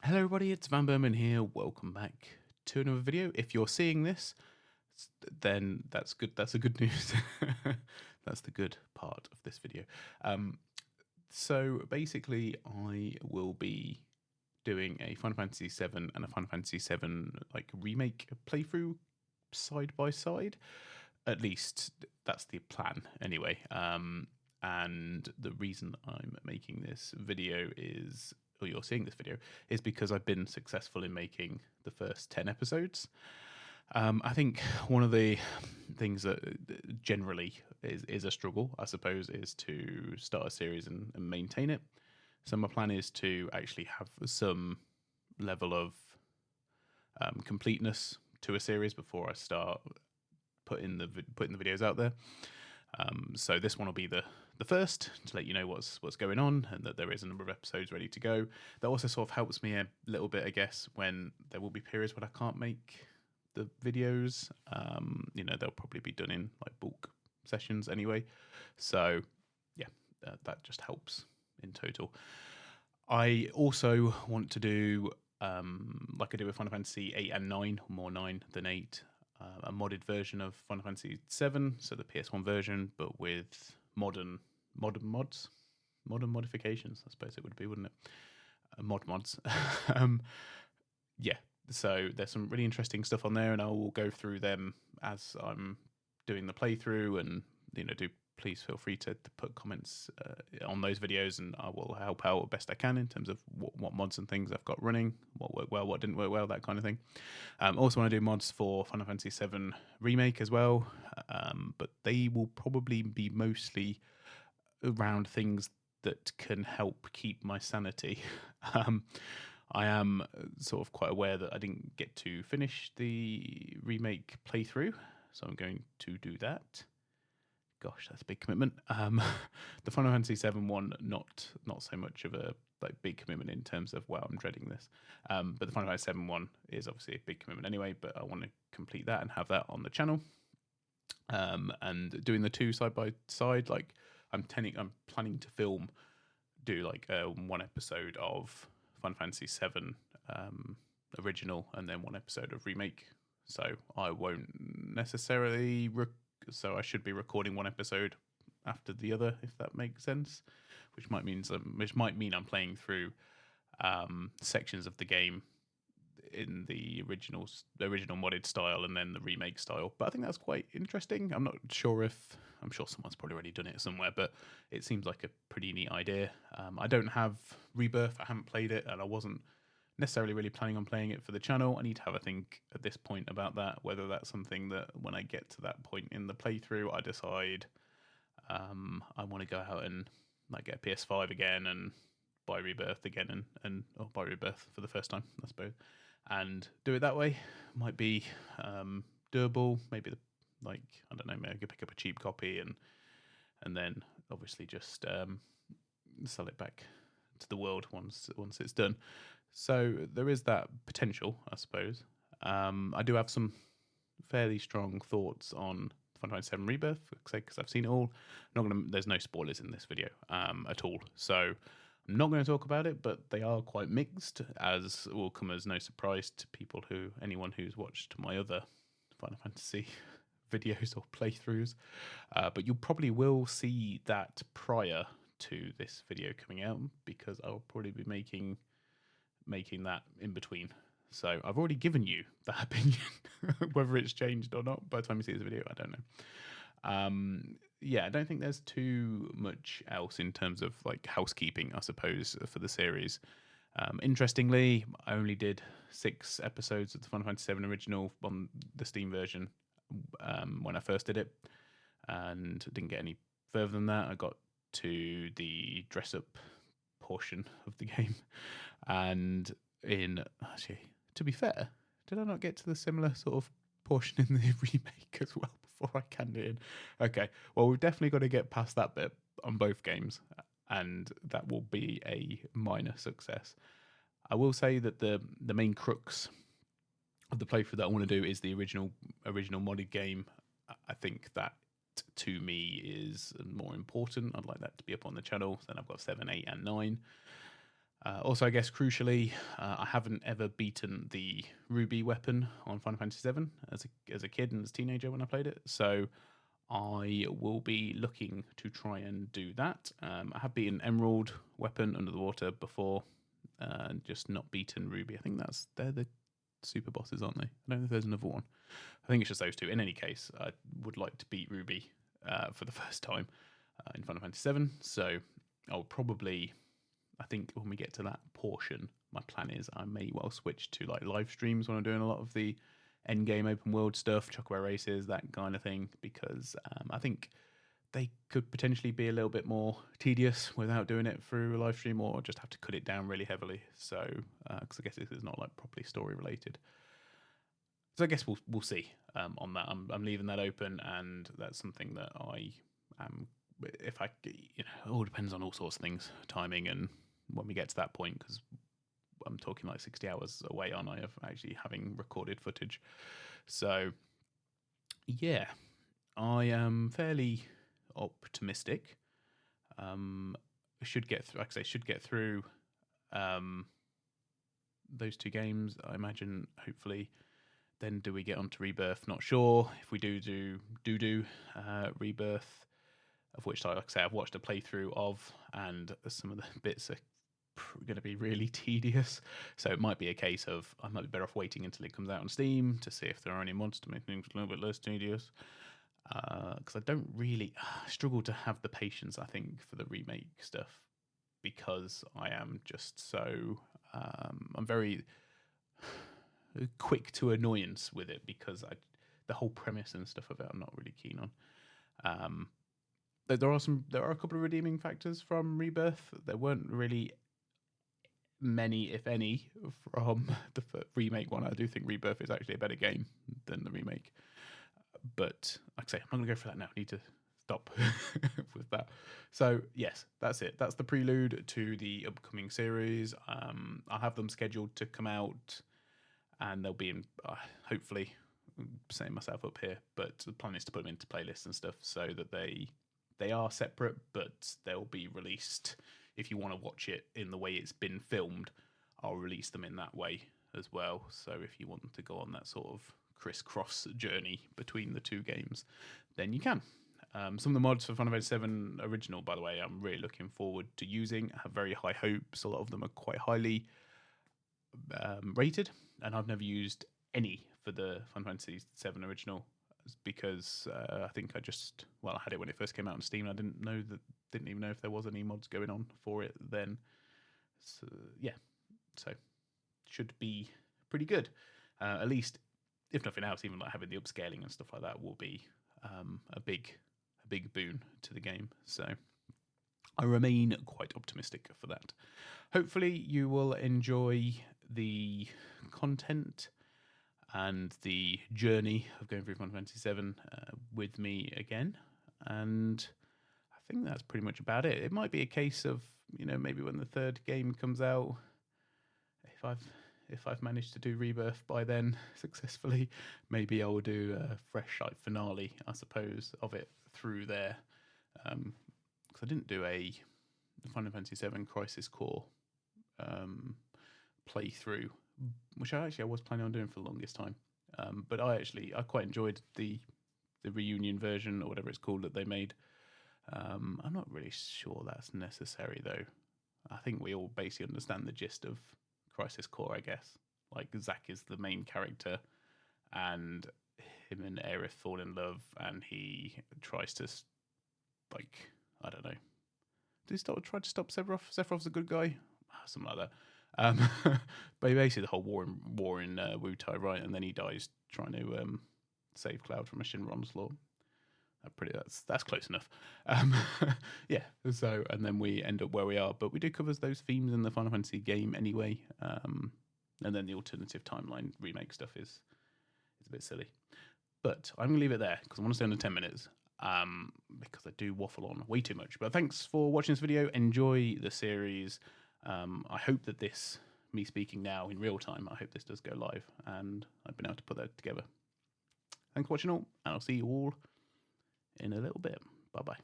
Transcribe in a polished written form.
Hello everybody, it's vanburman here. Welcome back to another video. If you're seeing this, then that's good. That's the good news. That's the good part of this video. So basically, I will be doing a Final Fantasy VII and a Final Fantasy VII like remake playthrough side by side. At least that's the plan, anyway. And the reason I'm making this video is, or you're seeing this video, is because I've been successful in making the first 10 episodes. I think one of the things that generally is a struggle, I suppose, is to start a series and maintain it. So my plan is to actually have some level of completeness to a series before I start putting the videos out there. So this one will be the first to let you know what's going on and that there is a number of episodes ready to go. That also sort of helps me a little bit, I guess, when there will be periods when I can't make the videos. They'll probably be done in like bulk sessions anyway. So yeah, that just helps in total. I also want to do like I do with Final Fantasy 8 and 9, more 9 than 8, a modded version of Final Fantasy 7, so the PS1 version, but with modern mods, modern modifications, I suppose it would be, wouldn't it? Mods. um, yeah, so there's some really interesting stuff on there, and I will go through them as I'm doing the playthrough, and do please feel free to put comments on those videos, and I will help out best I can in terms of what mods and things I've got running, what worked well, what didn't work well, that kind of thing. Also want to do mods for Final Fantasy VII Remake as well, but they will probably be mostly around things that can help keep my sanity. I am sort of quite aware that I didn't get to finish the remake playthrough, so I'm going to do that. Gosh, that's a big commitment. The Final Fantasy VII one, not so much of a like big commitment in terms of wow, I'm dreading this. But the Final Fantasy VII one is obviously a big commitment anyway. But I want to complete that and have that on the channel. And doing the two side by side, like I'm planning to do like one episode of Final Fantasy VII original and then one episode of remake. So I won't necessarily so I should be recording one episode after the other, if that makes sense. Which might mean I'm playing through sections of the game in the original modded style and then the remake style. But I think that's quite interesting. I'm sure someone's probably already done it somewhere, but it seems like a pretty neat idea. I don't have Rebirth. I haven't played it, and I wasn't necessarily really planning on playing it for the channel. I need to have a think at this point about that, whether that's something that when I get to that point in the playthrough, I decide I want to go out and like get a PS5 again and buy Rebirth again or buy Rebirth for the first time, I suppose, and do it that way. Might be doable. Maybe I don't know, maybe I could pick up a cheap copy and then obviously just sell it back to the world once it's done. So there is that potential, I suppose. I do have some fairly strong thoughts on Final Fantasy VII Rebirth because I've seen it all. There's no spoilers in this video at all, so I'm not going to talk about it. But they are quite mixed, as will come as no surprise to anyone who's watched my other Final Fantasy videos or playthroughs. But you probably will see that prior to this video coming out because I'll probably be making that in between. So I've already given you that opinion. Whether it's changed or not by the time you see this video, I don't know. I don't think there's too much else in terms of like housekeeping, I suppose, for the series. Interestingly, I only did 6 episodes of the Final Fantasy VII original on the Steam version when I first did it, and didn't get any further than that. I got to the dress up portion of the game, and to be fair, did I not get to the similar sort of portion in the remake as well before I canned it in? Okay, well, we've definitely got to get past that bit on both games, and that will be a minor success. I will say that the main crux of the playthrough that I want to do is the original modded game. I think that to me is more important. I'd like that to be up on the channel. Then I've got 7, 8, and 9. Also, I guess crucially, I haven't ever beaten the Ruby weapon on Final Fantasy VII as a kid and as a teenager when I played it. So I will be looking to try and do that. I have beaten Emerald weapon under the water before, and just not beaten Ruby. I think they're the super bosses, aren't they? I don't know if there's another one. I think it's just those two. In any case, I would like to beat Ruby for the first time in Final Fantasy VII. So I'll probably, I think when we get to that portion, my plan is I may well switch to like live streams when I'm doing a lot of the end game open world stuff, Chocobo races, that kind of thing, because I think they could potentially be a little bit more tedious without doing it through a live stream, or just have to cut it down really heavily. So, because I guess this is not like properly story related. So I guess we'll see on that. I'm leaving that open, and that's something that I am. If I, it all depends on all sorts of things, timing, and when we get to that point, because I'm talking like 60 hours away, aren't I, of actually having recorded footage. So yeah, I am fairly optimistic. Should get through, like I say, should get through those two games. I imagine, hopefully. Then do we get onto Rebirth? Not sure. If we do Rebirth, of which, like I say, I've watched a playthrough of, and some of the bits are going to be really tedious. So it might be a case of I might be better off waiting until it comes out on Steam to see if there are any mods to make things a little bit less tedious. Because I don't really struggle to have the patience, I think, for the remake stuff, because I am just so I'm very quick to annoyance with it, because the whole premise and stuff of it I'm not really keen on. There are a couple of redeeming factors from Rebirth. There weren't really many, if any, from the remake one. I do think Rebirth is actually a better game than the remake. But like I say, I'm not going to go for that now. I need to stop with that. So yes, that's it. That's the prelude to the upcoming series. I'll have them scheduled to come out, and they'll be in, hopefully, setting myself up here, but the plan is to put them into playlists and stuff so that they are separate, but they'll be released. If you want to watch it in the way it's been filmed, I'll release them in that way as well. So if you want to go on that sort of crisscross journey between the two games, then you can. Some of the mods for Final Fantasy VII Original, by the way, I'm really looking forward to using. I have very high hopes. A lot of them are quite highly rated, and I've never used any for the Final Fantasy VII Original, because I think I had it when it first came out on Steam. I didn't even know if there was any mods going on for it then. So yeah, so should be pretty good. At least, if nothing else, even like having the upscaling and stuff like that will be a big boon to the game. So I remain quite optimistic for that. Hopefully you will enjoy the content and the journey of going through Final Fantasy VII with me again. And I think that's pretty much about it. It might be a case of, maybe when the third game comes out, if I've managed to do Rebirth by then successfully, maybe I will do a fresh finale, I suppose, of it through there. Because I didn't do a Final Fantasy VII Crisis Core playthrough, which I was planning on doing for the longest time. But I quite enjoyed the reunion version, or whatever it's called, that they made. I'm not really sure that's necessary, though. I think we all basically understand the gist of Crisis Core, I guess. Like, Zack is the main character, and him and Aerith fall in love, and he tries to, I don't know. Did he try to stop Sephiroth? Sephiroth's a good guy? Something like that. But basically the whole war in Wutai, right? And then he dies trying to save Cloud from a Shinra onslaught. That's close enough. Yeah. So, and then we end up where we are, but we do cover those themes in the Final Fantasy game anyway. And then the alternative timeline remake stuff is a bit silly. But I'm gonna leave it there because I want to stay under 10 minutes. Because I do waffle on way too much. But thanks for watching this video. Enjoy the series. I hope that me speaking now in real time, I hope this does go live, and I've been able to put that together. Thanks for watching all, and I'll see you all in a little bit. Bye-bye.